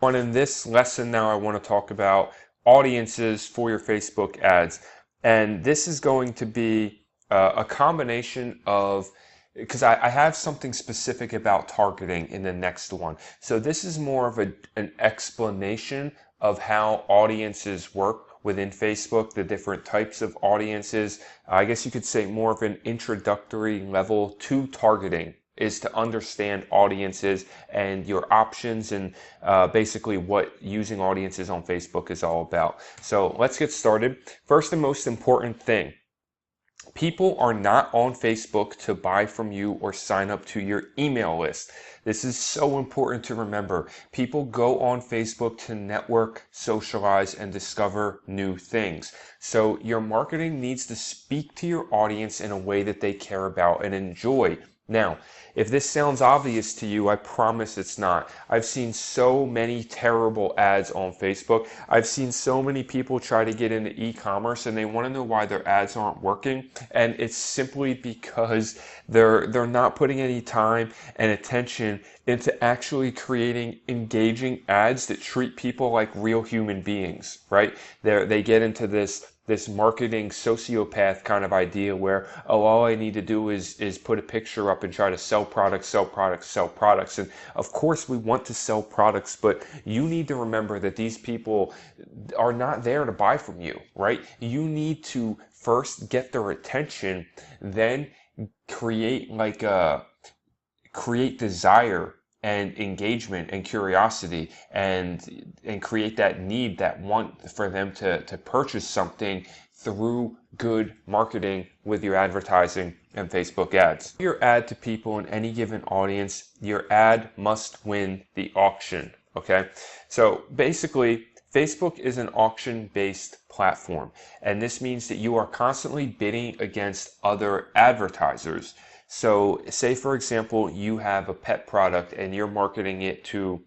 In this lesson now, I want to talk about audiences for your Facebook ads. And this is going to be a combination of, because I have something specific about targeting in the next one. So this is more of an explanation of how audiences work within Facebook, the different types of audiences. I guess you could say more of an introductory level to targeting is to understand audiences and your options and basically what using audiences on Facebook is all about. So let's get started. First and most important thing, people are not on Facebook to buy from you or sign up to your email list. This is so important to remember. People go on Facebook to network, socialize, and discover new things. So your marketing needs to speak to your audience in a way that they care about and enjoy. Now, if this sounds obvious to you, I promise it's not. I've seen so many terrible ads on Facebook. I've seen so many people try to get into e-commerce and they want to know why their ads aren't working. And it's simply because they're not putting any time and attention into actually creating engaging ads that treat people like real human beings, right? They get into this marketing sociopath kind of idea where, oh, all I need to do is put a picture up and try to sell products, sell products, sell products. And of course we want to sell products, but you need to remember that these people are not there to buy from you, right? You need to first get their attention, then create create desire and engagement and curiosity and create that need, that want for them to purchase something through good marketing with your advertising and Facebook ads. Your ad to people in any given audience, your ad must win the auction, okay? So basically, Facebook is an auction-based platform, and this means that you are constantly bidding against other advertisers. So say, for example, you have a pet product and you're marketing it to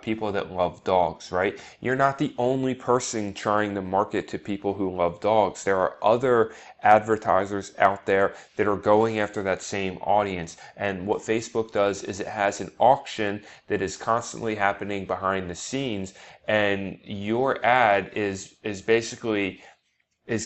people that love dogs, right? You're not the only person trying to market to people who love dogs. There are other advertisers out there that are going after that same audience. And what Facebook does is it has an auction that is constantly happening behind the scenes, and your ad is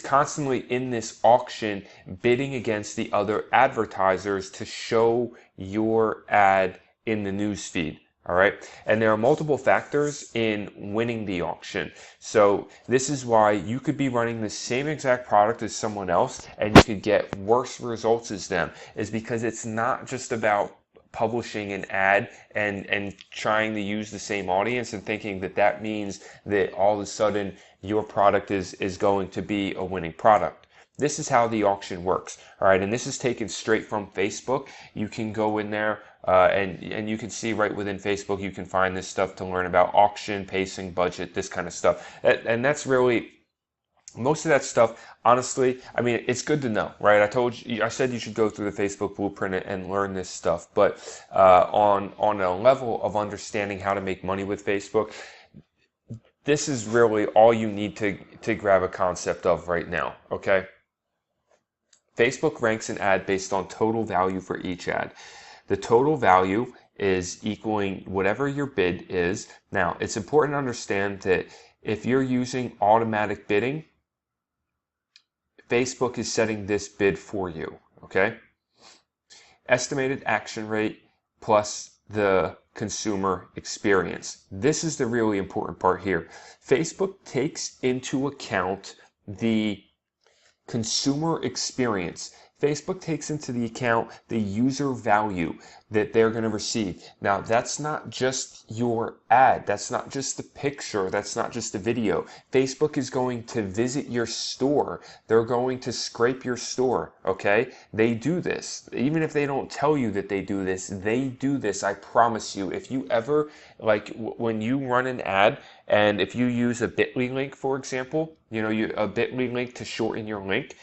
constantly in this auction bidding against the other advertisers to show your ad in the news feed. All right. And there are multiple factors in winning the auction. So this is why you could be running the same exact product as someone else and you could get worse results as them, is because it's not just about publishing an ad and trying to use the same audience and thinking that that means that all of a sudden your product is going to be a winning product. This is how the auction works, all right? And this is taken straight from Facebook. You can go in there and you can see right within Facebook, you can find this stuff to learn about auction, pacing, budget, this kind of stuff. And that's really most of that stuff. Honestly, I mean, it's good to know, right? I said you should go through the Facebook blueprint and learn this stuff, but on a level of understanding how to make money with Facebook, this is really all you need to grab a concept of right now, okay? Facebook ranks an ad based on total value for each ad. The total value is equaling whatever your bid is. Now, it's important to understand that if you're using automatic bidding, Facebook is setting this bid for you, okay? Estimated action rate plus the consumer experience. This is the really important part here. Facebook takes into account the consumer experience. Facebook takes into the account the user value that they're going to receive. Now, that's not just your ad. That's not just the picture. That's not just the video. Facebook is going to visit your store. They're going to scrape your store, okay? They do this. Even if they don't tell you that they do this, they do this, I promise you. If you ever, when you run an ad, and if you use a bit.ly link, for example, a bit.ly link to shorten your link,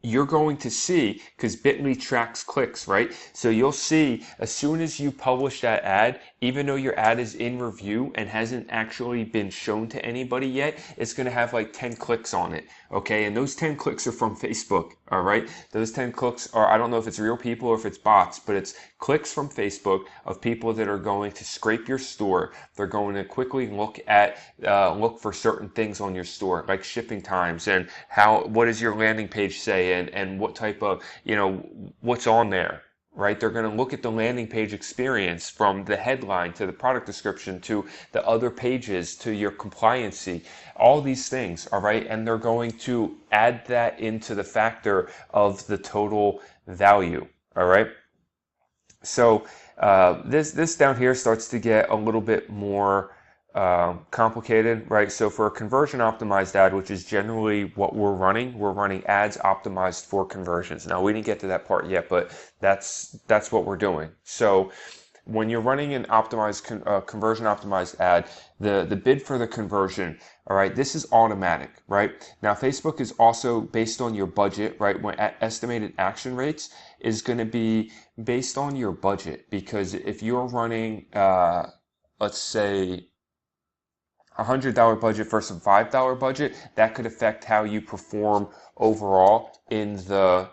you're going to see, because Bitly tracks clicks, right? So you'll see as soon as you publish that ad, even though your ad is in review and hasn't actually been shown to anybody yet, it's going to have like 10 clicks on it. Okay. And those 10 clicks are from Facebook. All right. Those 10 clicks are, I don't know if it's real people or if it's bots, but it's clicks from Facebook of people that are going to scrape your store. They're going to quickly look for certain things on your store, like shipping times and what does your landing page say, and what type of, what's on there. Right? They're going to look at the landing page experience from the headline to the product description to the other pages to your compliancy, all these things, all right? And they're going to add that into the factor of the total value, all right? So this down here starts to get a little bit more complicated, right? So for a conversion optimized ad, which is generally what we're running ads optimized for conversions. Now we didn't get to that part yet, but that's what we're doing. So when you're running an conversion optimized ad, the bid for the conversion, all right, this is automatic, right? Now Facebook is also based on your budget, right? When estimated action rates is going to be based on your budget, because if you're running, let's say, $100 budget versus a $5 budget, that could affect how you perform overall in the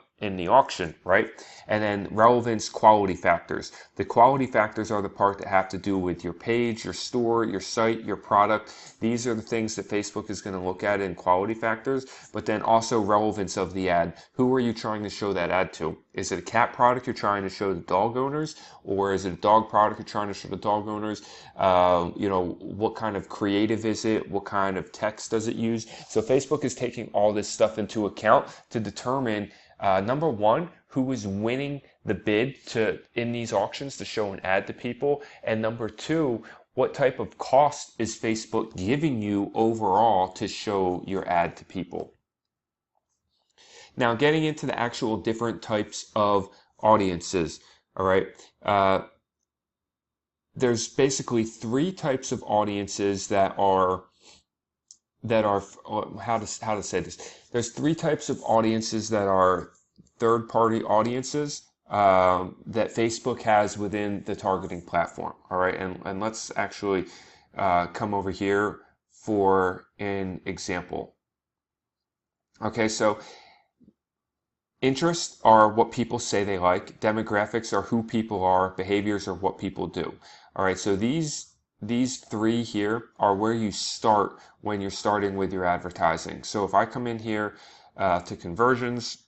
auction, right? And then relevance quality factors. The quality factors are the part that have to do with your page, your store, your site, your product. These are the things that Facebook is going to look at in quality factors, but then also relevance of the ad. Who are you trying to show that ad to? Is it a cat product you're trying to show the dog owners, or is it a dog product you're trying to show the dog owners? What kind of creative is it? What kind of text does it use? So Facebook is taking all this stuff into account to determine, number one, who is winning the bid in these auctions to show an ad to people, and number two, what type of cost is Facebook giving you overall to show your ad to people. Now, getting into the actual different types of audiences, all right, there's basically three types of audiences that are how to say this. There's three types of audiences that are third-party audiences that Facebook has within the targeting platform. All right, and let's actually come over here for an example. Okay, so interests are what people say they like. Demographics are who people are. Behaviors are what people do. All right, so these three here are where you start when you're starting with your advertising. So if I come in here to conversions,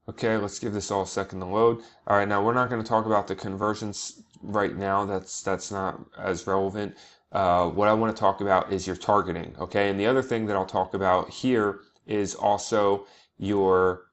okay, let's give this all a second to load. All right, now we're not going to talk about the conversions right now. That's not as relevant. What I want to talk about is your targeting, okay? And the other thing that I'll talk about here is also your,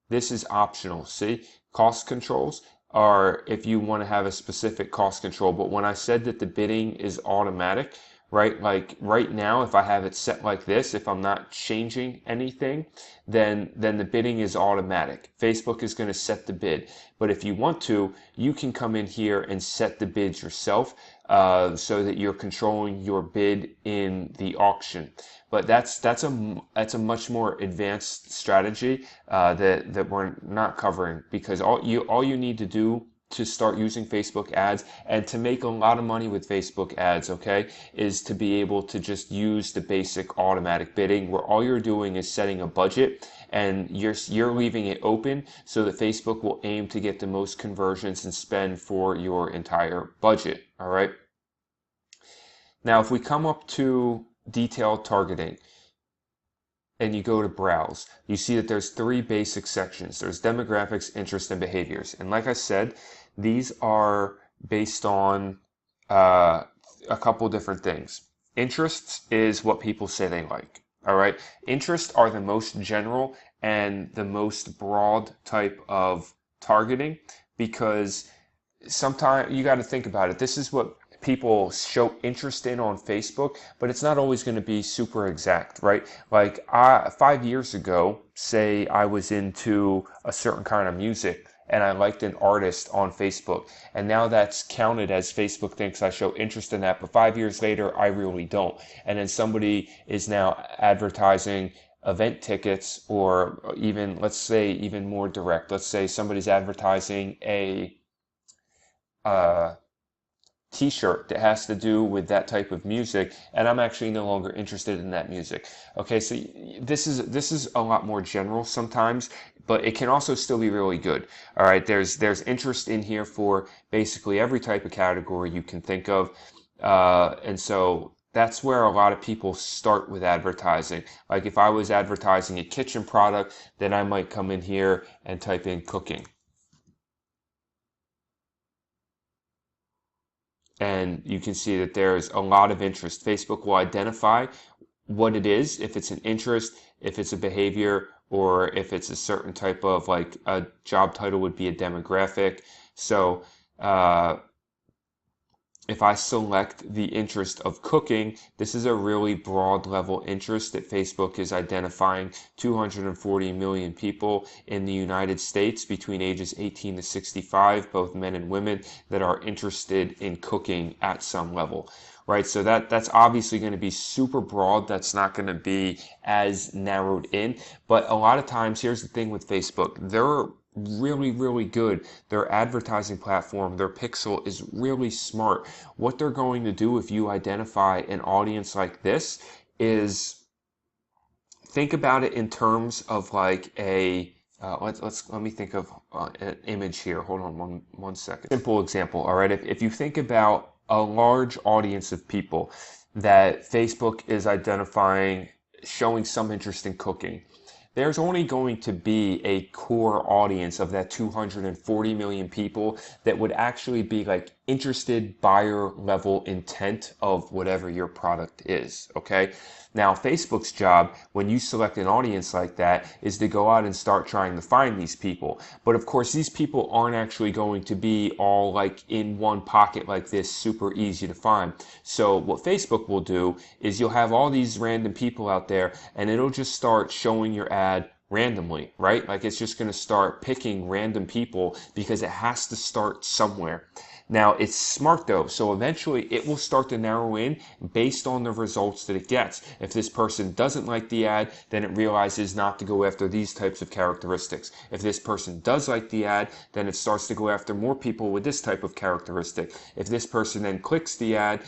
this is optional, see? Cost controls are if you want to have a specific cost control, but when I said that the bidding is automatic, right? Like right now, if I have it set like this, if I'm not changing anything, then the bidding is automatic. Facebook is going to set the bid. But if you want to, you can come in here and set the bids yourself so that you're controlling your bid in the auction. But that's a much more advanced strategy that we're not covering, because all you need to do to start using Facebook ads and to make a lot of money with Facebook ads, okay, is to be able to just use the basic automatic bidding, where all you're doing is setting a budget and you're leaving it open so that Facebook will aim to get the most conversions and spend for your entire budget. All right. Now, if we come up to detailed targeting and you go to browse, you see that there's three basic sections. There's demographics, interests, and behaviors. And like I said, these are based on a couple different things. Interests is what people say they like. All right. Interests are the most general and the most broad type of targeting, because sometimes you got to think about it. This is what people show interest in on Facebook, but it's not always going to be super exact, right? Like 5 years ago, say I was into a certain kind of music and I liked an artist on Facebook. And now that's counted as Facebook thinks I show interest in that, but 5 years later, I really don't. And then somebody is now advertising event tickets, or even, let's say, even more direct. Let's say somebody's advertising a uh, t-shirt that has to do with that type of music, and I'm actually no longer interested in that music. Okay, so this is a lot more general sometimes, but it can also still be really good. All right, there's interest in here for basically every type of category you can think of, and so that's where a lot of people start with advertising. Like if I was advertising a kitchen product, then I might come in here and type in cooking. And you can see that there's a lot of interest. Facebook will identify what it is, if it's an interest, if it's a behavior, or if it's a certain type of, like a job title would be a demographic. So if I select the interest of cooking, this is a really broad level interest that Facebook is identifying 240 million people in the United States between ages 18 to 65, both men and women, that are interested in cooking at some level. Right, so that's obviously going to be super broad. That's not going to be as narrowed in. But a lot of times, here's the thing with Facebook. They're really, really good. Their advertising platform, their pixel is really smart. What they're going to do if you identify an audience like this is think about it in terms of like a let me think of an image here. Hold on one second. Simple example. All right, if you think about a large audience of people that Facebook is identifying showing some interest in cooking, there's only going to be a core audience of that 240 million people that would actually be like interested, buyer level intent of whatever your product is. Okay. Now, Facebook's job when you select an audience like that is to go out and start trying to find these people. But of course, these people aren't actually going to be all like in one pocket like this, super easy to find. So what Facebook will do is you'll have all these random people out there, and it'll just start showing your ad randomly, right? Like it's just going to start picking random people because it has to start somewhere. Now, it's smart though, so eventually it will start to narrow in based on the results that it gets. If this person doesn't like the ad, then it realizes not to go after these types of characteristics. If this person does like the ad, then it starts to go after more people with this type of characteristic. If this person then clicks the ad,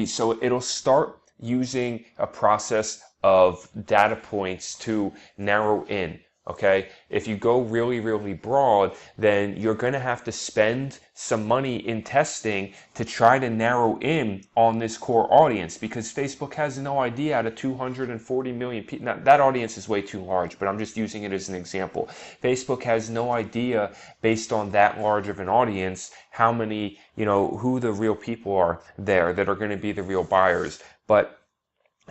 so it'll start using a process of data points to narrow in. Okay, if you go really, really broad, then you're going to have to spend some money in testing to try to narrow in on this core audience, because Facebook has no idea out of 240 million people. Now, that audience is way too large, but I'm just using it as an example. Facebook has no idea, based on that large of an audience, how many, who the real people are there that are going to be the real buyers. But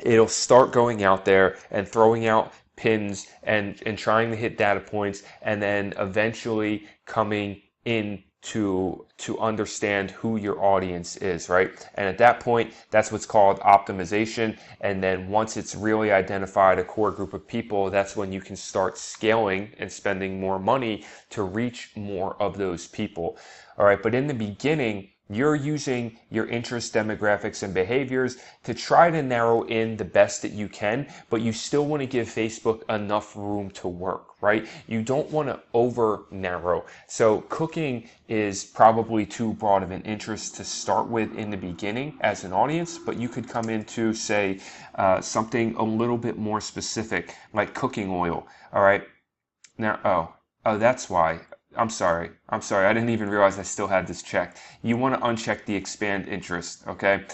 it'll start going out there and throwing out pins and trying to hit data points, and then eventually coming in to understand who your audience is, right? And at that point, that's what's called optimization. And then once it's really identified a core group of people, that's when you can start scaling and spending more money to reach more of those people. All right, but in the beginning, you're using your interest, demographics, and behaviors to try to narrow in the best that you can, but you still want to give Facebook enough room to work, right? You don't want to over narrow. So cooking is probably too broad of an interest to start with in the beginning as an audience, but you could come into, say, something a little bit more specific, like cooking oil, all right? Now, oh, that's why. I'm sorry. I didn't even realize I still had this checked. You want to uncheck the expand interest, okay?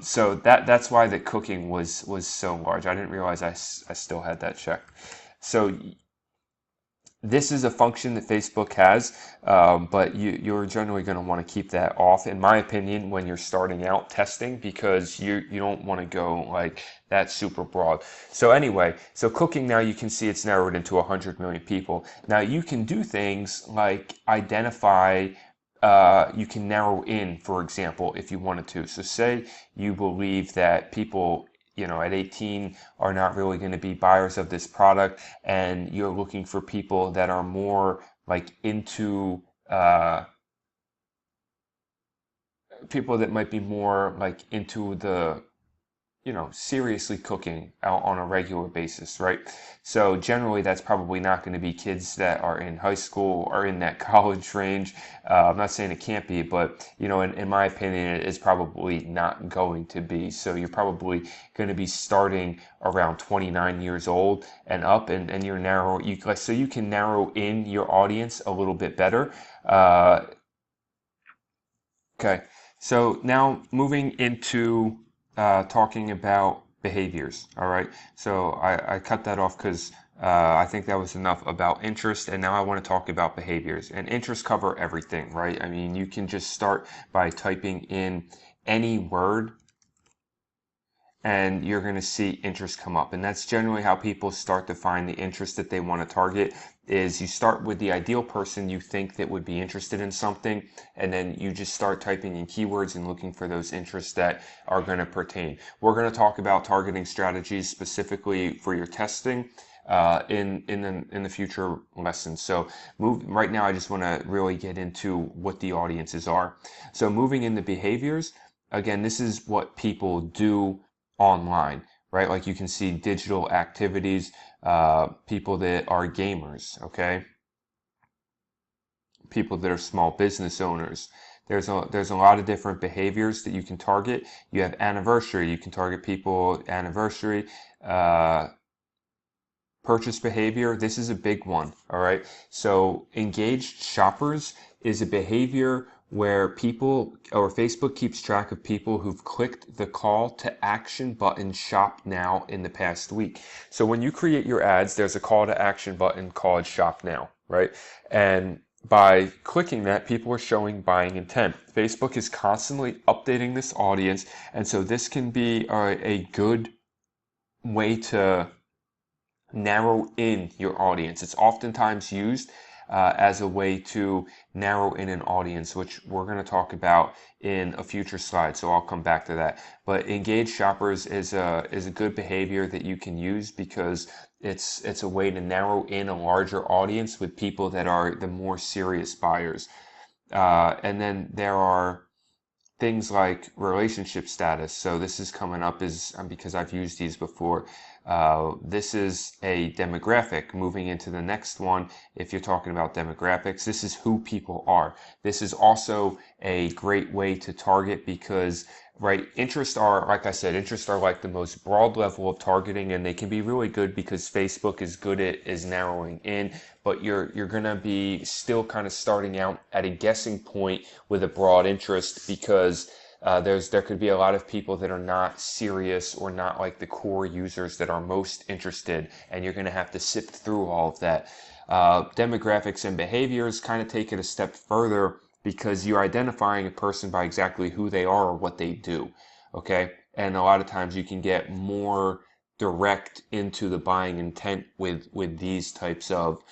So that's why the cooking was so large. I didn't realize I still had that checked. So this is a function that Facebook has, but you're generally going to want to keep that off, in my opinion, when you're starting out testing, because you don't want to go like that super broad. So anyway, so cooking, now you can see it's narrowed into 100 million people. Now you can do things like identify, you can narrow in, for example, if you wanted to. So say you believe that people at 18 are not really going to be buyers of this product, and you're looking for people that are more like into people that might be more like into the seriously cooking out on a regular basis, right? So generally, that's probably not going to be kids that are in high school or in that college range. I'm not saying it can't be, but in my opinion, it is probably not going to be. So you're probably going to be starting around 29 years old and up, and you're so you can narrow in your audience a little bit better. Uh, Okay, so now moving into talking about behaviors. All right, so I cut that off because I think that was enough about interest, and now I want to talk about behaviors. And interests cover everything, right? I mean, you can just start by typing in any word and you're going to see interest come up. And that's generally how people start to find the interest that they want to target is you start with the ideal person you think that would be interested in something, and then you just start typing in keywords and looking for those interests that are going to pertain. We're going to talk about targeting strategies specifically for your testing in the future lessons. So right now I just want to really get into what the audiences are. So moving into behaviors, again, this is what people do online, right? Like you can see digital activities, people that are gamers, okay? People that are small business owners. There's a lot of different behaviors that you can target. You have anniversary. You can target people anniversary. Purchase behavior. This is a big one. All right. So engaged shoppers is a behavior where people or Facebook keeps track of people who've clicked the call to action button shop now in the past week. So when you create your ads, there's a call to action button called shop now, right? And by clicking that, people are showing buying intent. Facebook is constantly updating this audience, and so this can be a good way to narrow in your audience. It's oftentimes used as a way to narrow in an audience, which we're going to talk about in a future slide. So I'll come back to that. But engaged shoppers is a good behavior that you can use because it's a way to narrow in a larger audience with people that are the more serious buyers. And then there are things like relationship status. So this is coming up is because I've used these before. This is a demographic. Moving into the next one, if you're talking about demographics, this is who people are. This is also a great way to target because, right, interests are, like I said, interests are like the most broad level of targeting, and they can be really good because Facebook is good at is narrowing in, but you're gonna be still kind of starting out at a guessing point with a broad interest because there could be a lot of people that are not serious or not like the core users that are most interested, and you're going to have to sift through all of that. Demographics and behaviors kind of take it a step further because you're identifying a person by exactly who they are or what they do. Okay, and a lot of times you can get more direct into the buying intent with these types of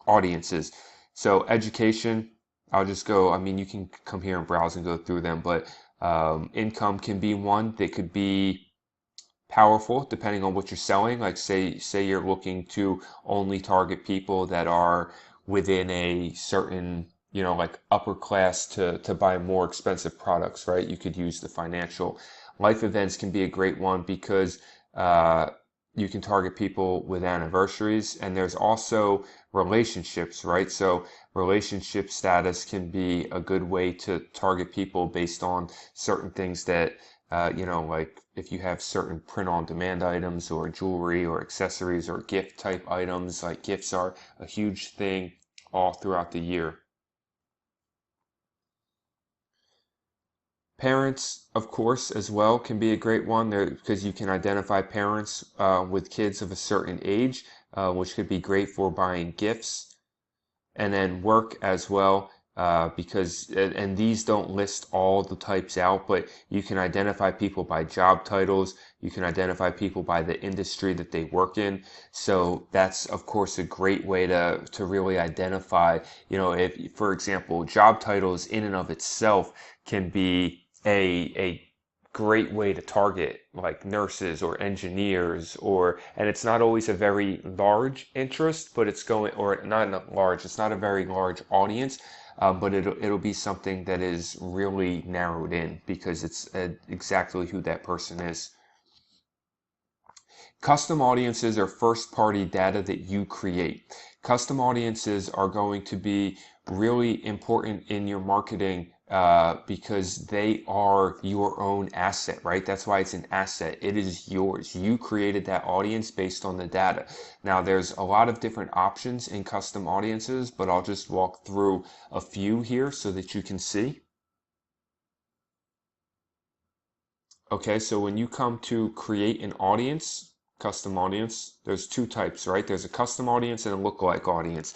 audiences. So education, I'll just go, I mean, you can come here and browse and go through them, but income can be one that could be powerful depending on what you're selling. Like say you're looking to only target people that are within a certain, like upper class to buy more expensive products, right? You could use the financial. Life events can be a great one because you can target people with anniversaries, and there's also relationships, right? So relationship status can be a good way to target people based on certain things that like if you have certain print-on-demand items or jewelry or accessories or gift type items, like gifts are a huge thing all throughout the year. Parents, of course, as well can be a great one there because you can identify parents with kids of a certain age, which could be great for buying gifts. And then work as well, because and these don't list all the types out, but you can identify people by job titles. You can identify people by the industry that they work in. So that's of course a great way to really identify. If for example, job titles in and of itself can be a great way to target like nurses or engineers, and it's not always a very large interest, but it's going, or not large, it's not a very large audience, but it'll be something that is really narrowed in because it's exactly who that person is. Custom audiences are first-party data that you create. Custom audiences are going to be really important in your marketing because they are your own asset, right? That's why it's an asset. It is yours. You created that audience based on the data. Now, there's a lot of different options in custom audiences, but I'll just walk through a few here so that you can see. Okay, so when you come to create an audience, custom audience, there's two types, right? There's a custom audience and a lookalike audience.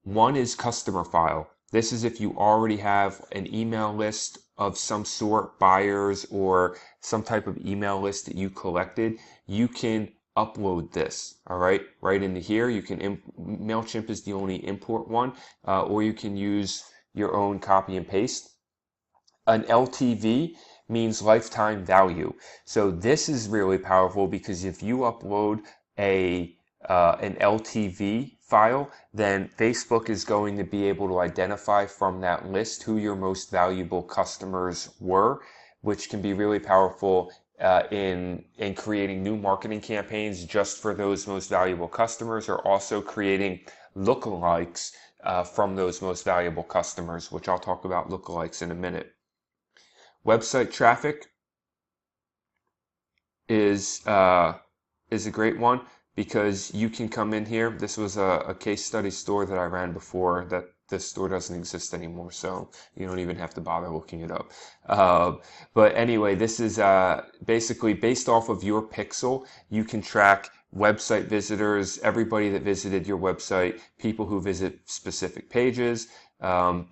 One is customer file. This is if you already have an email list of some sort, buyers or some type of email list that you collected, you can upload this, all right, right into here. You can, MailChimp is the only import one, or you can use your own copy and paste. An LTV means lifetime value. So this is really powerful because if you upload an LTV file, then Facebook is going to be able to identify from that list who your most valuable customers were, which can be really powerful in creating new marketing campaigns just for those most valuable customers, or also creating lookalikes from those most valuable customers, which I'll talk about lookalikes in a minute. Website traffic is a great one because you can come in here. This was a case study store that I ran before. That this store doesn't exist anymore, so you don't even have to bother looking it up. But anyway, this is basically based off of your pixel. You can track website visitors, everybody that visited your website, people who visit specific pages,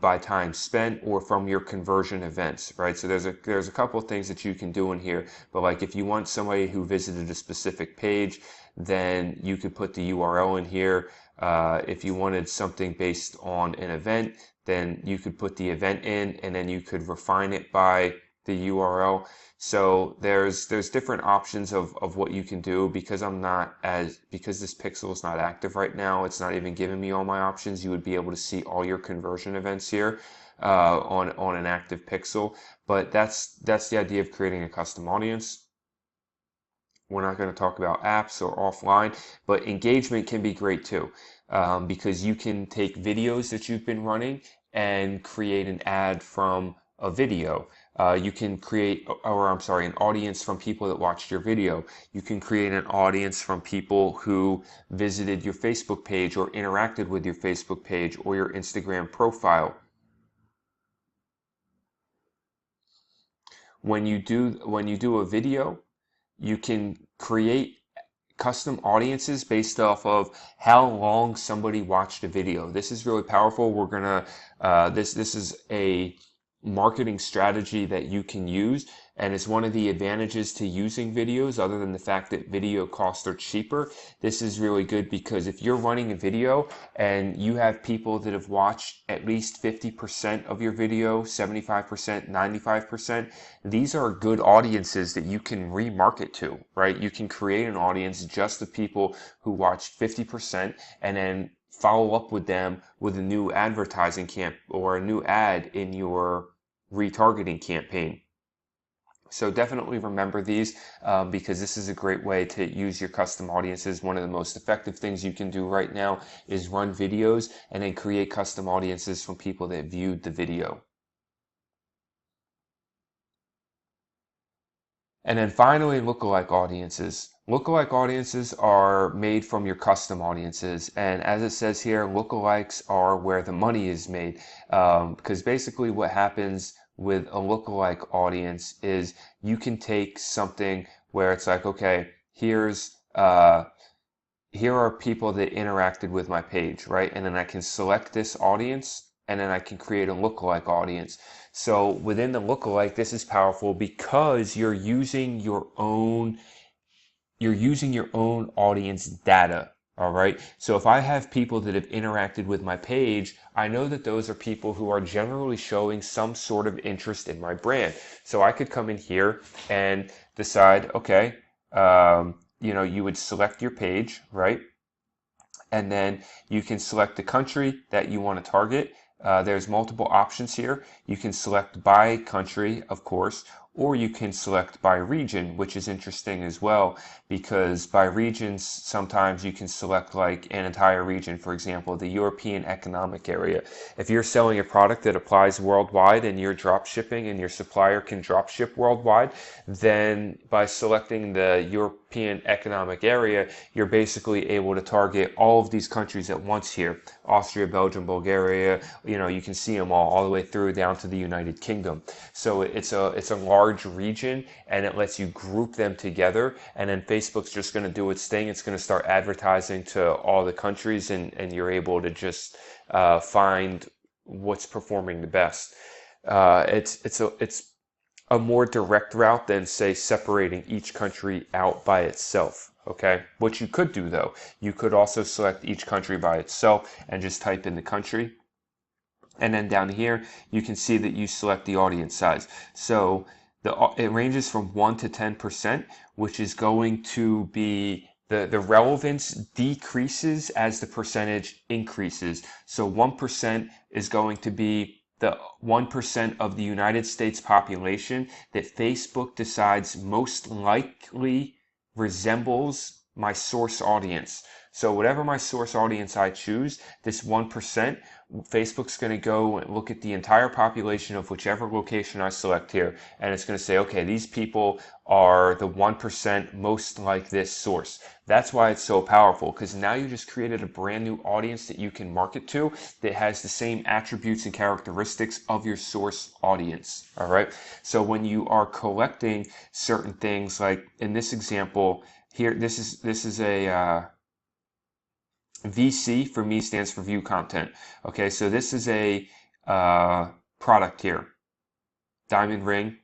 by time spent, or from your conversion events, right? So there's a couple of things that you can do in here, but like if you want somebody who visited a specific page, then you could put the URL in here. If you wanted something based on an event, then you could put the event in, and then you could refine it by the URL. So there's different options of what you can do. Because because this pixel is not active right now, it's not even giving me all my options. You would be able to see all your conversion events here on an active pixel. But that's the idea of creating a custom audience. We're not going to talk about apps or offline, but engagement can be great too, because you can take videos that you've been running and create an ad from a video. You can create, or I'm sorry, an audience from people that watched your video. You can create an audience from people who visited your Facebook page or interacted with your Facebook page or your Instagram profile. When you do a video, you can create custom audiences based off of how long somebody watched a video. This is really powerful. We're gonna this is a marketing strategy that you can use, and it's one of the advantages to using videos, other than the fact that video costs are cheaper. This is really good because if you're running a video and you have people that have watched at least 50% of your video, 75%, 95%, these are good audiences that you can remarket to, right? You can create an audience just of people who watched 50% and then follow up with them with a new advertising camp or a new ad in your retargeting campaign. So definitely remember these because this is a great way to use your custom audiences. One of the most effective things you can do right now is run videos and then create custom audiences from people that viewed the video. And then finally, lookalike audiences. Lookalike audiences are made from your custom audiences. And as it says here, lookalikes are where the money is made. Because basically what happens with a lookalike audience is you can take something where it's like, okay, here are people that interacted with my page, right? And then I can select this audience and then I can create a lookalike audience. So within the lookalike, this is powerful because you're using your own audience data. All right. So if I have people that have interacted with my page, I know that those are people who are generally showing some sort of interest in my brand. So I could come in here and decide, okay, you would select your page, right? And then you can select the country that you want to target. There's multiple options here. You can select by country, of course, or you can select by region, which is interesting as well, because by regions, sometimes you can select like an entire region, for example, the European Economic Area. If you're selling a product that applies worldwide and you're drop shipping and your supplier can drop ship worldwide, then by selecting the European Economic Area, you're basically able to target all of these countries at once here. Austria, Belgium, Bulgaria, you can see them all the way through down to the United Kingdom. So it's a large region, and it lets you group them together, and then Facebook's just going to do its thing. It's going to start advertising to all the countries, and you're able to just find what's performing the best. It's a more direct route than, say, separating each country out by itself. Okay, what you could do though, you could also select each country by itself and just type in the country. And then down here, you can see that you select the audience size. So it ranges from 1 to 10%, which is going to be the relevance decreases as the percentage increases. So 1% is going to be the 1% of the United States population that Facebook decides most likely resembles my source audience. So whatever my source audience I choose, this 1%, Facebook's going to go and look at the entire population of whichever location I select here, and it's going to say, okay, these people are the 1% most like this source. That's why it's so powerful, because now you just created a brand new audience that you can market to that has the same attributes and characteristics of your source audience. All right. So when you are collecting certain things, like in this example here, this is a VC for me stands for view content. Okay, so this is a product here. Diamond ring,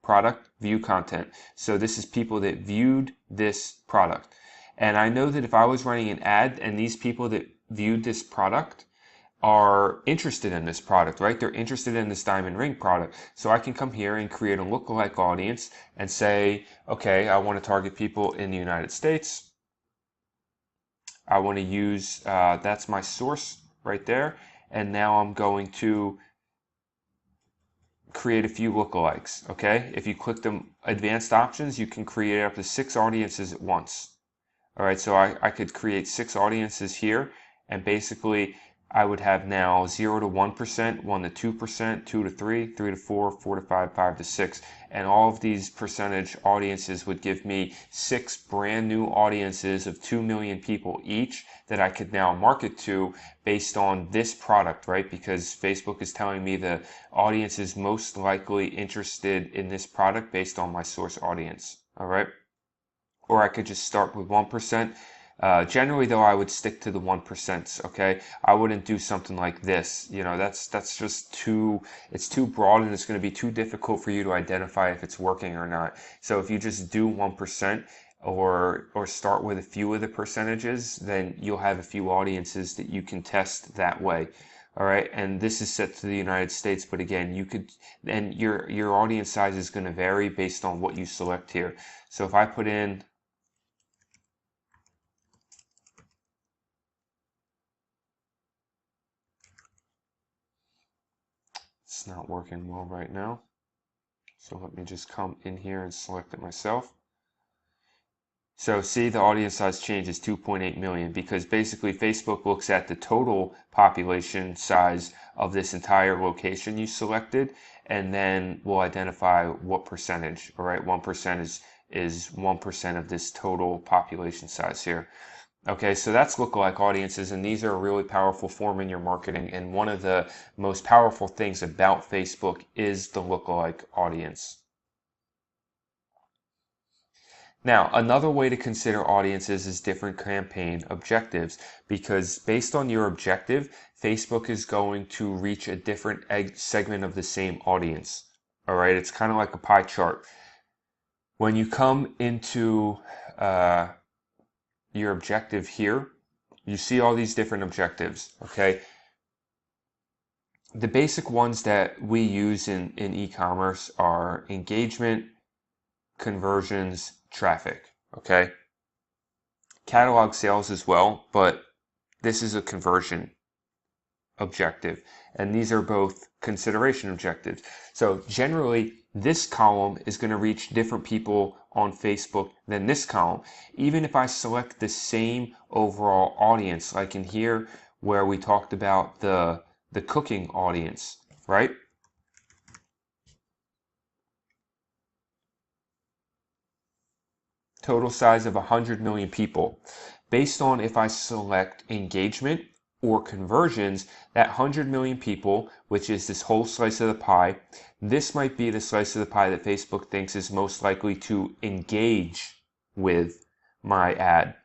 product, view content. So this is people that viewed this product. And I know that if I was running an ad and these people that viewed this product are interested in this product, right? They're interested in this diamond ring product. So I can come here and create a lookalike audience and say, okay, I want to target people in the United States. I want to use, that's my source right there. And now I'm going to create a few lookalikes, okay? If you click the advanced options, you can create up to 6 audiences at once. All right, so I could create 6 audiences here, and basically I would have now 0 to 1%, 1 to 2%, 2 to 3, 3 to 4, 4 to 5, 5 to 6. And all of these percentage audiences would give me 6 brand new audiences of 2 million people each that I could now market to based on this product, right? Because Facebook is telling me the audience is most likely interested in this product based on my source audience, all right? Or I could just start with 1%. Generally, though, I would stick to the 1%. Okay, I wouldn't do something like this. That's just it's too broad, and it's going to be too difficult for you to identify if it's working or not. So if you just do 1%, or start with a few of the percentages, then you'll have a few audiences that you can test that way. All right, and this is set to the United States, but again, and your audience size is going to vary based on what you select here. So if I put in, it's not working well right now. So let me just come in here and select it myself. So see, the audience size change is 2.8 million, because basically Facebook looks at the total population size of this entire location you selected, and then will identify what percentage. All right, 1% is 1% of this total population size here. Okay, so that's lookalike audiences, and these are a really powerful form in your marketing. And one of the most powerful things about Facebook is the lookalike audience. Now, another way to consider audiences is different campaign objectives, because based on your objective, Facebook is going to reach a different segment of the same audience. All right, it's kind of like a pie chart. When you come into your objective here, you see all these different objectives, okay? The basic ones that we use in e-commerce are engagement, conversions, traffic, okay? Catalog sales as well, but this is a conversion objective, and these are both consideration objectives. So generally, this column is going to reach different people on Facebook than this column. Even if I select the same overall audience, like in here where we talked about the cooking audience, right? Total size of 100 million people. Based on if I select engagement or conversions, that 100 million people, which is this whole slice of the pie, this might be the slice of the pie that Facebook thinks is most likely to engage with my ad.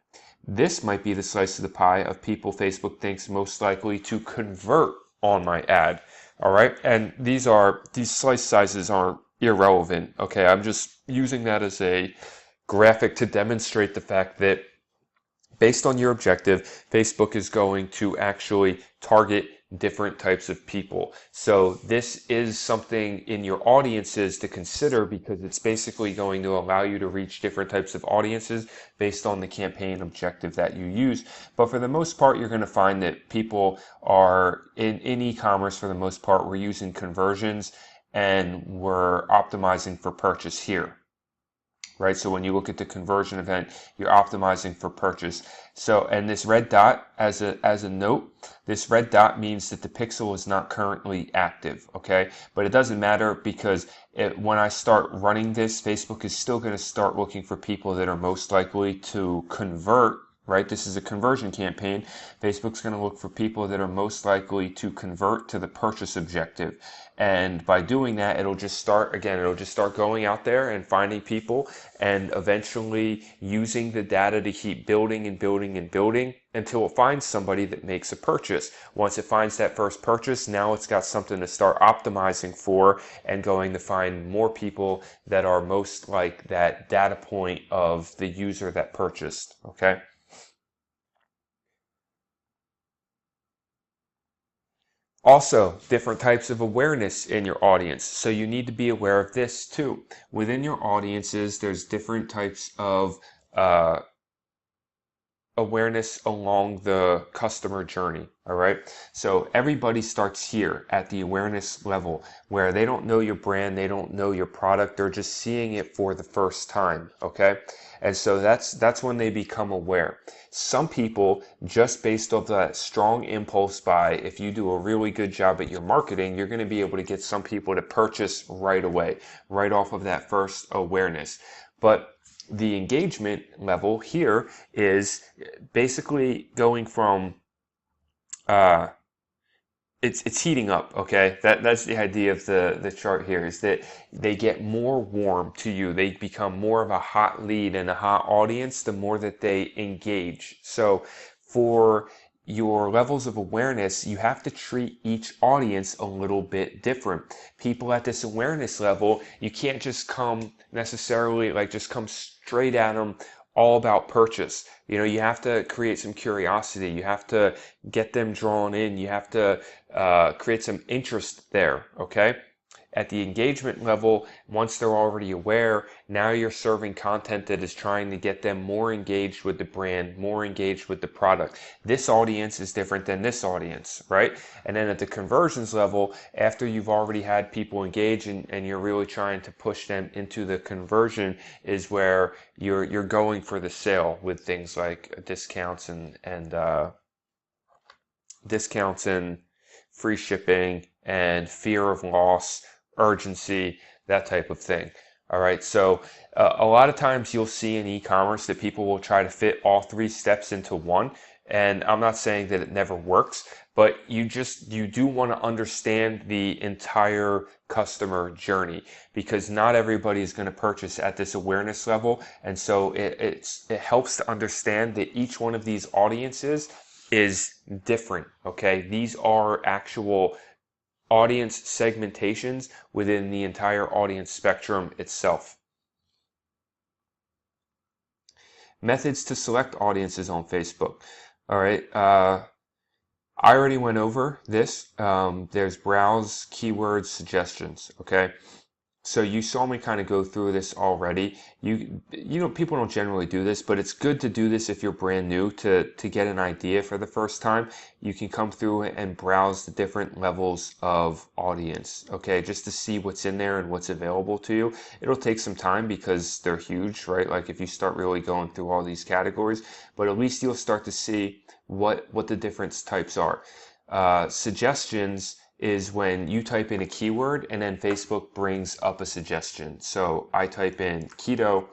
This might be the slice of the pie of people Facebook thinks most likely to convert on my ad. All right, and these slice sizes aren't irrelevant. Okay, I'm just using that as a graphic to demonstrate the fact that based on your objective, Facebook is going to actually target different types of people. So this is something in your audiences to consider, because it's basically going to allow you to reach different types of audiences based on the campaign objective that you use. But for the most part, you're going to find that people are in e-commerce, for the most part, we're using conversions and we're optimizing for purchase here. Right? So when you look at the conversion event, you're optimizing for purchase. So, and this red dot, as a note, this red dot means that the pixel is not currently active, okay? But it doesn't matter, because when I start running this, Facebook is still going to start looking for people that are most likely to convert. Right? This is a conversion campaign. Facebook's going to look for people that are most likely to convert to the purchase objective. And by doing that, it'll just start going out there and finding people, and eventually using the data to keep building and building and building until it finds somebody that makes a purchase. Once it finds that first purchase, now it's got something to start optimizing for, and going to find more people that are most like that data point of the user that purchased, okay? Also, different types of awareness in your audience. So you need to be aware of this too. Within your audiences, there's different types of awareness along the customer journey. All right. So everybody starts here at the awareness level, where they don't know your brand, they don't know your product, they're just seeing it for the first time. Okay. And so that's when they become aware. Some people, just based off that strong impulse buy, if you do a really good job at your marketing, you're going to be able to get some people to purchase right away, right off of that first awareness. But the engagement level here is basically going from it's heating up, okay? That's the idea of the chart here, is that they get more warm to you. They become more of a hot lead and a hot audience the more that they engage. So for your levels of awareness, you have to treat each audience a little bit different. People at this awareness level, you can't just come necessarily just come straight at them all about purchase. You know, you have to create some curiosity. You have to get them drawn in. You have to create some interest there, okay? At the engagement level, once they're already aware, now you're serving content that is trying to get them more engaged with the brand, more engaged with the product. This audience is different than this audience, right? And then at the conversions level, after you've already had people engage and you're really trying to push them into the conversion, is where you're going for the sale with things like discounts and discounts and free shipping and fear of loss, urgency, that type of thing. All right, so a lot of times you'll see in e-commerce that people will try to fit all three steps into one. And I'm not saying that it never works, but you do want to understand the entire customer journey, because not everybody is going to purchase at this awareness level. And so it helps to understand that each one of these audiences is different. Okay, these are actual audience segmentations within the entire audience spectrum itself. Methods to select audiences on Facebook. All right. I already went over this. There's browse keyword suggestions. Okay. So you saw me kind of go through this already. You know, people don't generally do this, but it's good to do this if you're brand new to get an idea for the first time. You can come through and browse the different levels of audience, okay, just to see what's in there and what's available to you. It'll take some time because they're huge, right? Like if you start really going through all these categories, but at least you'll start to see what the different types are. Suggestions is when you type in a keyword and then Facebook brings up a suggestion. So I type in keto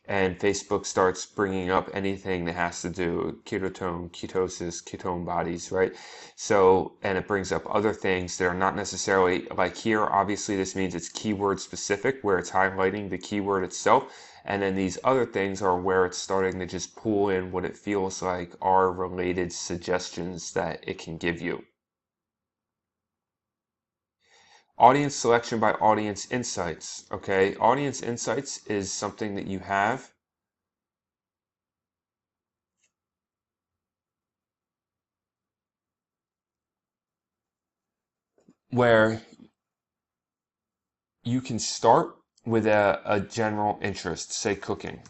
and Facebook starts bringing up anything that has to do ketotone, ketosis, ketone bodies, right? So, and it brings up other things that are not necessarily like here. Obviously, this means it's keyword specific where it's highlighting the keyword itself. And then these other things are where it's starting to just pull in what it feels like are related suggestions that it can give you. Audience selection by audience insights. Okay, audience insights is something that you have where you can start with a general interest, say cooking.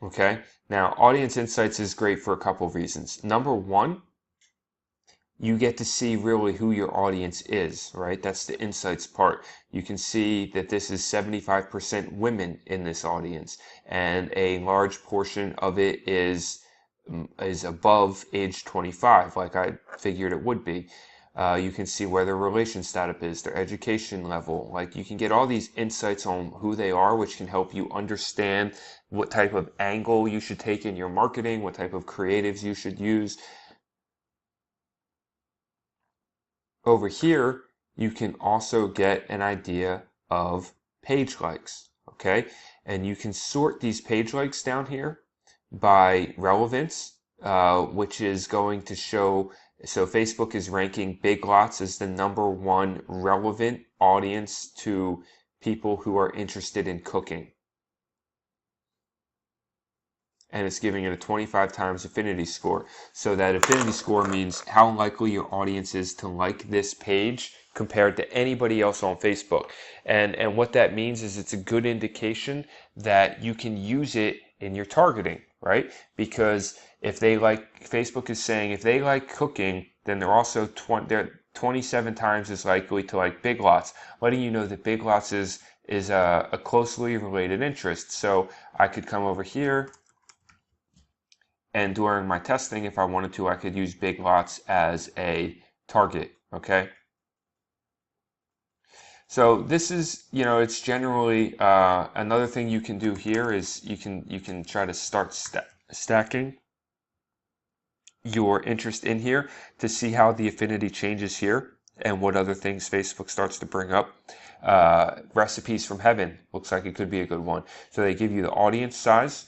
Okay, now audience insights is great for a couple of reasons. Number one, you get to see really who your audience is, right? That's the insights part. You can see that this is 75% women in this audience, and a large portion of it is above age 25, like I figured it would be. You can see where their relation status is, their education level. Like you can get all these insights on who they are, which can help you understand what type of angle you should take in your marketing, what type of creatives you should use. Over here, you can also get an idea of page likes, okay? And you can sort these page likes down here by relevance, which is going to show, so Facebook is ranking Big Lots as the #1 relevant audience to people who are interested in cooking. And it's giving it a 25 times affinity score. So that affinity score means how likely your audience is to like this page compared to anybody else on Facebook. And what that means is it's a good indication that you can use it in your targeting, right? Because if they like, Facebook is saying if they like cooking, then they're 27 times as likely to like Big Lots, letting you know that Big Lots is a closely related interest. So I could come over here, and during my testing, if I wanted to, I could use Big Lots as a target, okay? So this is, it's generally, another thing you can do here is you can try to start stacking your interest in here to see how the affinity changes here and what other things Facebook starts to bring up. Recipes from Heaven looks like it could be a good one. So they give you the audience size,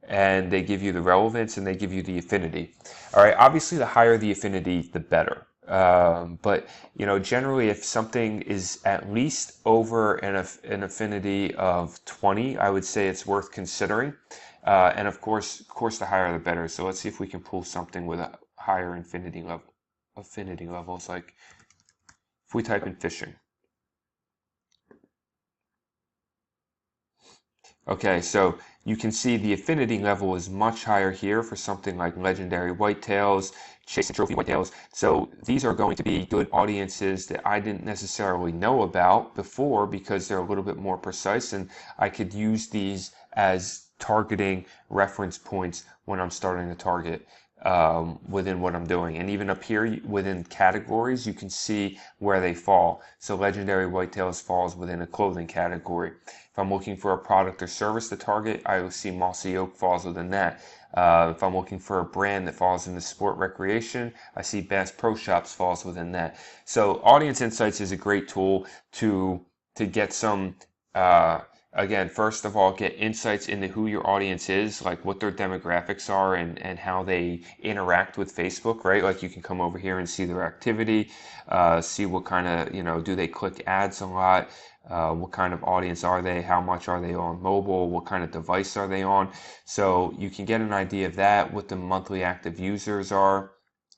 and they give you the relevance, and they give you the affinity. All right, obviously the higher the affinity, the better. But generally, if something is at least over an affinity of 20, I would say it's worth considering. And of course, the higher the better. So let's see if we can pull something with a higher affinity level. Affinity levels, like if we type in fishing. Okay, so you can see the affinity level is much higher here for something like legendary whitetails, chasing trophy whitetails. So these are going to be good audiences that I didn't necessarily know about before because they're a little bit more precise, and I could use these as targeting reference points when I'm starting to target within what I'm doing. And even up here within categories, you can see where they fall. So legendary whitetails falls within a clothing category. If I'm looking for a product or service to target, I will see mossy oak falls within that. If I'm looking for a brand that falls into sport recreation, I see Bass Pro Shops falls within that. So Audience Insights is a great tool to get some again, first of all, get insights into who your audience is, like what their demographics are and how they interact with Facebook, right? Like you can come over here and see their activity, see what kind of, do they click ads a lot? What kind of audience are they? How much are they on mobile? What kind of device are they on? So you can get an idea of that, what the monthly active users are.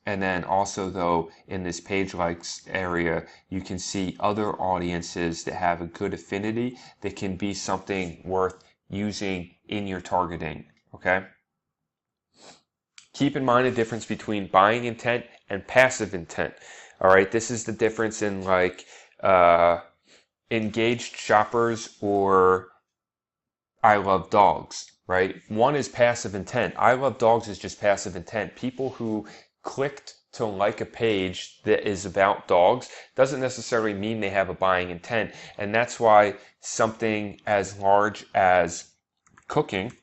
And then also though, in this page likes area, you can see other audiences that have a good affinity that can be something worth using in your targeting, okay? Keep in mind the difference between buying intent and passive intent. All right, this is the difference in like engaged shoppers or I love dogs, right? One is passive intent. I love dogs is just passive intent. People who clicked to like a page that is about dogs doesn't necessarily mean they have a buying intent. And that's why something as large as cooking,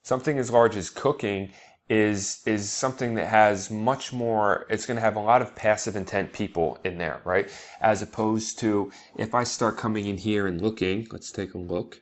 something as large as cooking is something that has much more, it's going to have a lot of passive intent people in there, right? As opposed to if I start coming in here and looking, let's take a look.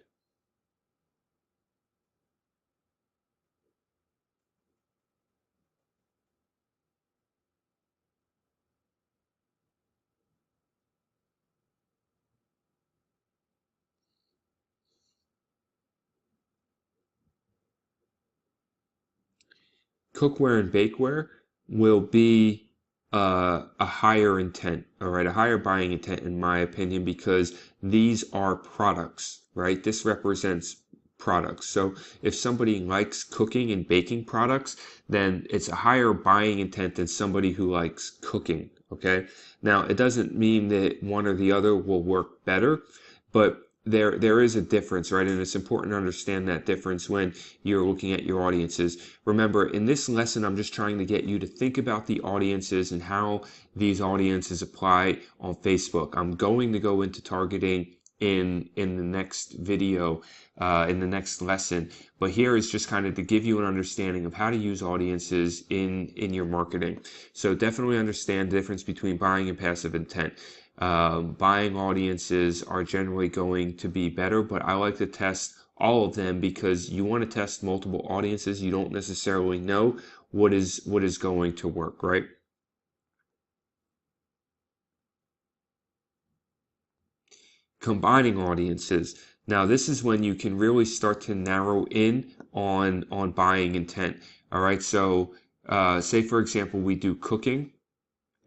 Cookware and bakeware will be a higher intent, all right, a higher buying intent in my opinion, because these are products, right? This represents products. So if somebody likes cooking and baking products, then it's a higher buying intent than somebody who likes cooking, okay? Now, it doesn't mean that one or the other will work better, but there is a difference, right? And it's important to understand that difference when you're looking at your audiences. Remember, in this lesson, I'm just trying to get you to think about the audiences and how these audiences apply on Facebook. I'm going to go into targeting in the next video, in the next lesson. But here is just kind of to give you an understanding of how to use audiences in your marketing. So definitely understand the difference between buying and passive intent. Buying audiences are generally going to be better, but I like to test all of them because you want to test multiple audiences. You don't necessarily know what is going to work, right? Combining audiences. Now, this is when you can really start to narrow in on buying intent. All right, so say for example we do cooking,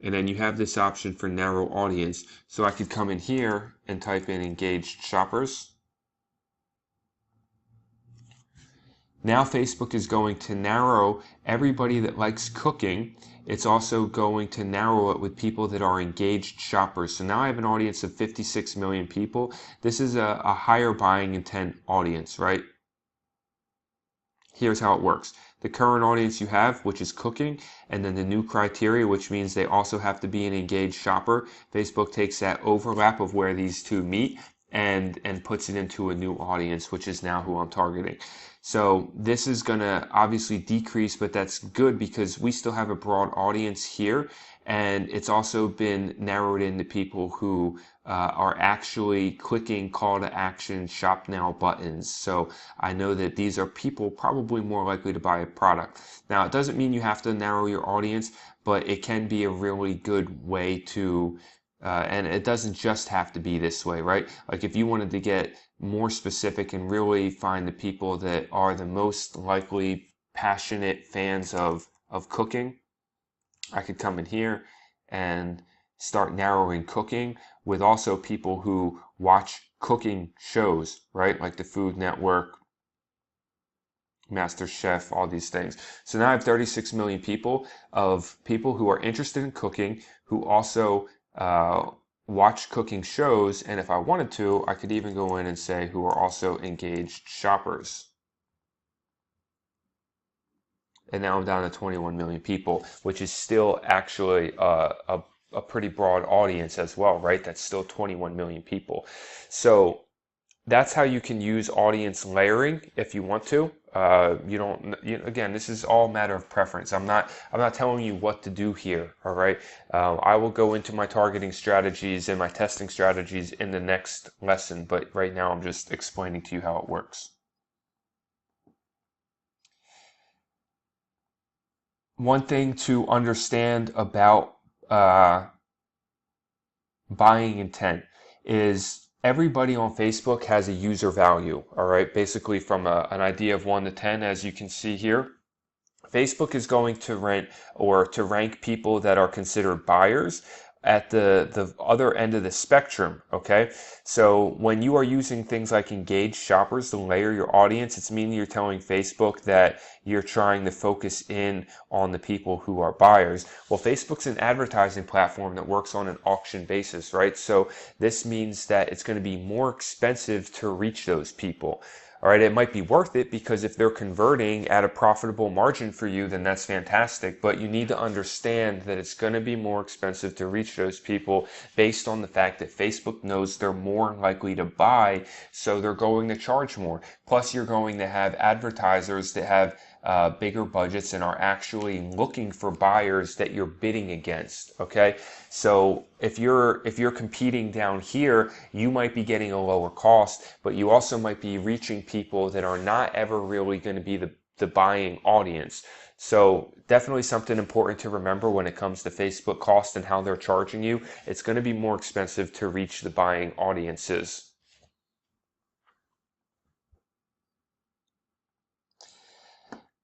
and then you have this option for narrow audience. So I could come in here and type in engaged shoppers. Now Facebook is going to narrow everybody that likes cooking. It's also going to narrow it with people that are engaged shoppers. So now I have an audience of 56 million people. This is a higher buying intent audience, right? Here's how it works. The current audience you have, which is cooking, and then the new criteria, which means they also have to be an engaged shopper. Facebook takes that overlap of where these two meet and puts it into a new audience, which is now who I'm targeting. So this is going to obviously decrease, but that's good because we still have a broad audience here. And it's also been narrowed into people who are actually clicking call to action shop now buttons. So I know that these are people probably more likely to buy a product. Now, it doesn't mean you have to narrow your audience, but it can be a really good way to and it doesn't just have to be this way, right? Like if you wanted to get more specific and really find the people that are the most likely passionate fans of cooking, I could come in here and start narrowing cooking with also people who watch cooking shows, right? Like the Food Network, Master Chef, all these things. So now I have 36 million people of people who are interested in cooking, who also watch cooking shows. And if I wanted to, I could even go in and say who are also engaged shoppers. And now I'm down to 21 million people, which is still actually a pretty broad audience as well, right? That's still 21 million people. So that's how you can use audience layering if you want to. You don't. Again, this is all a matter of preference. I'm not telling you what to do here. All right. I will go into my targeting strategies and my testing strategies in the next lesson, but right now I'm just explaining to you how it works. One thing to understand about buying intent is everybody on Facebook has a user value, all right? Basically from an idea of 1 to 10, as you can see here. Facebook is going to rank people that are considered buyers at the other end of the spectrum, okay? So when you are using things like engaged shoppers to layer your audience, it's meaning you're telling Facebook that you're trying to focus in on the people who are buyers. Well, Facebook's an advertising platform that works on an auction basis, right? So this means that it's going to be more expensive to reach those people. All right, it might be worth it because if they're converting at a profitable margin for you, then that's fantastic. But you need to understand that it's going to be more expensive to reach those people based on the fact that Facebook knows they're more likely to buy, so they're going to charge more. Plus, you're going to have advertisers that have bigger budgets and are actually looking for buyers that you're bidding against. Okay, so if you're competing down here, you might be getting a lower cost, but you also might be reaching people that are not ever really going to be the buying audience. So definitely something important to remember when it comes to Facebook cost and how they're charging you. It's going to be more expensive to reach the buying audiences.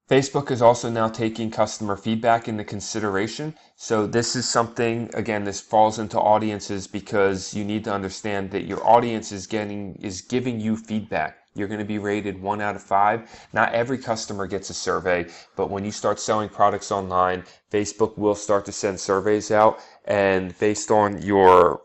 Facebook is also now taking customer feedback into consideration. So this is something, again, this falls into audiences because you need to understand that your audience is giving you feedback. You're going to be rated 1 out of 5. Not every customer gets a survey, but when you start selling products online, Facebook will start to send surveys out, and based on your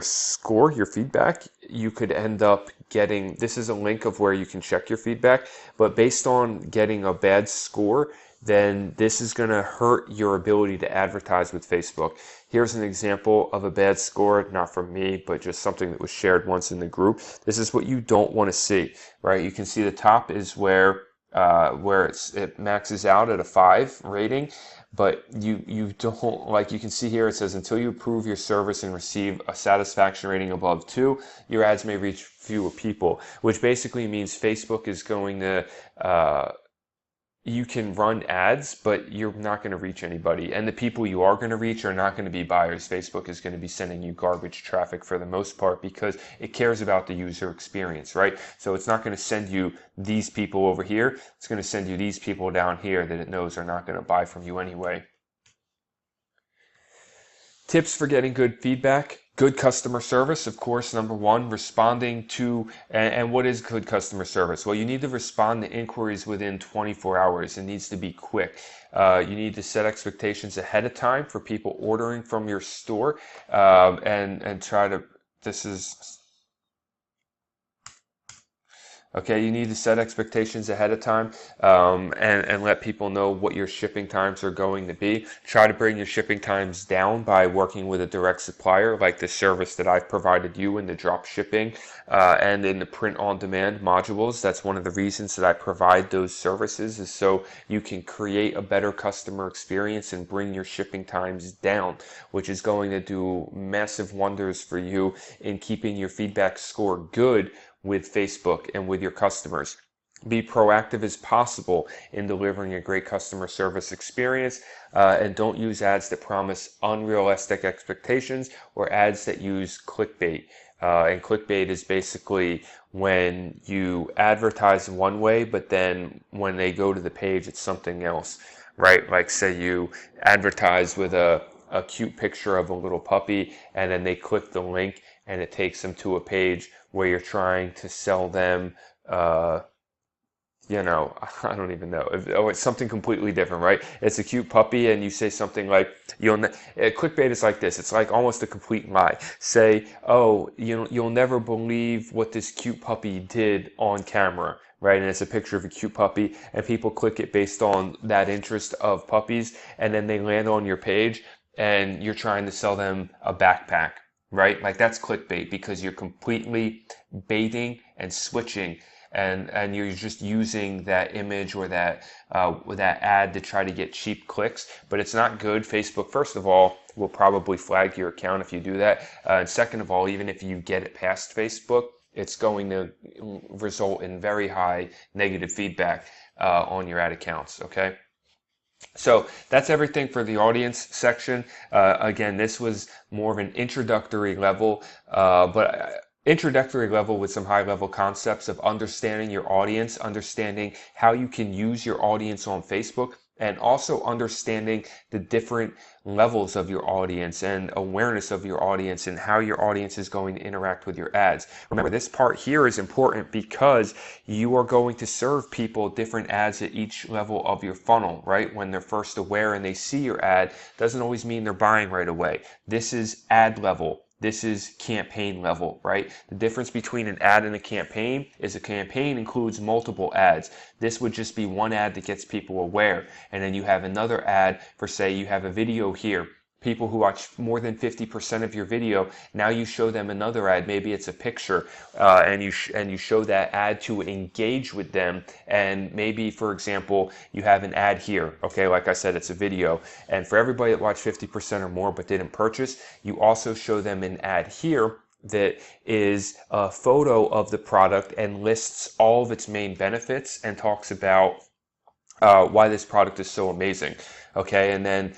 score, your feedback, you could end up getting, this is a link of where you can check your feedback, but based on getting a bad score, then this is going to hurt your ability to advertise with Facebook. Here's an example of a bad score, not from me, but just something that was shared once in the group. This is what you don't want to see, right? You can see the top is where it maxes out at a 5 rating, but you don't, like you can see here, it says until you approve your service and receive a satisfaction rating above 2, your ads may reach fewer people, which basically means Facebook is going to you can run ads, but you're not going to reach anybody. And the people you are going to reach are not going to be buyers. Facebook is going to be sending you garbage traffic for the most part because it cares about the user experience, right? So it's not going to send you these people over here. It's going to send you these people down here that it knows are not going to buy from you anyway. Tips for getting good feedback. Good customer service, of course, number one, responding to, and what is good customer service? Well, you need to respond to inquiries within 24 hours. It needs to be quick. You need to set expectations ahead of time for people ordering from your store, and try to, this is, okay, you need to set expectations ahead of time, and let people know what your shipping times are going to be. Try to bring your shipping times down by working with a direct supplier, like the service that I've provided you in the drop shipping and in the print on demand modules. That's one of the reasons that I provide those services, is so you can create a better customer experience and bring your shipping times down, which is going to do massive wonders for you in keeping your feedback score good with Facebook and with your customers. Be proactive as possible in delivering a great customer service experience, and don't use ads that promise unrealistic expectations or ads that use clickbait. And clickbait is basically when you advertise one way, but then when they go to the page, it's something else, right? Like say you advertise with a cute picture of a little puppy, and then they click the link and it takes them to a page where you're trying to sell them, I don't even know. It's something completely different, right? It's a cute puppy, and you say something like, clickbait is like this. It's like almost a complete lie. Say, oh, you'll never believe what this cute puppy did on camera, right? And it's a picture of a cute puppy, and people click it based on that interest of puppies, and then they land on your page, and you're trying to sell them a backpack, right? Like that's clickbait because you're completely baiting and switching and you're just using that image or that ad to try to get cheap clicks, but it's not good. Facebook, first of all, will probably flag your account if you do that. And second of all, even if you get it past Facebook, it's going to result in very high negative feedback on your ad accounts, okay? So that's everything for the audience section. Again, this was more of an introductory level, introductory level with some high level concepts of understanding your audience, understanding how you can use your audience on Facebook, and also understanding the different levels of your audience and awareness of your audience and how your audience is going to interact with your ads. Remember, this part here is important because you are going to serve people different ads at each level of your funnel, right? When they're first aware and they see your ad, doesn't always mean they're buying right away. This is ad level. This is campaign level, right? The difference between an ad and a campaign is a campaign includes multiple ads. This would just be one ad that gets people aware. And then you have another ad for, say, you have a video here. People who watch more than 50% of your video, now you show them another ad. Maybe it's a picture, and you show that ad to engage with them. And maybe, for example, you have an ad here. Okay, like I said, it's a video. And for everybody that watched 50% or more but didn't purchase, you also show them an ad here that is a photo of the product and lists all of its main benefits and talks about why this product is so amazing. Okay, and then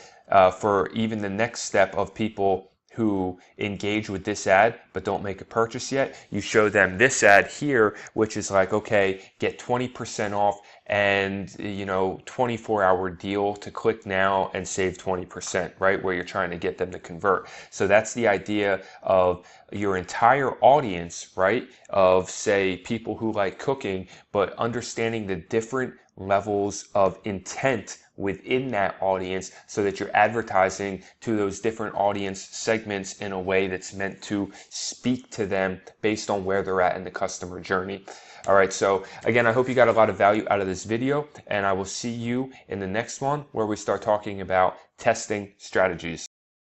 for even the next step of people who engage with this ad but don't make a purchase yet, you show them this ad here, which is like, okay, get 20% off and 24-hour deal to click now and save 20%, right? Where you're trying to get them to convert. So that's the idea of your entire audience, right? Of, say, people who like cooking, but understanding the different levels of intent within that audience so that you're advertising to those different audience segments in a way that's meant to speak to them based on where they're at in the customer journey. All right, so again, I hope you got a lot of value out of this video, and I will see you in the next one where we start talking about testing strategies.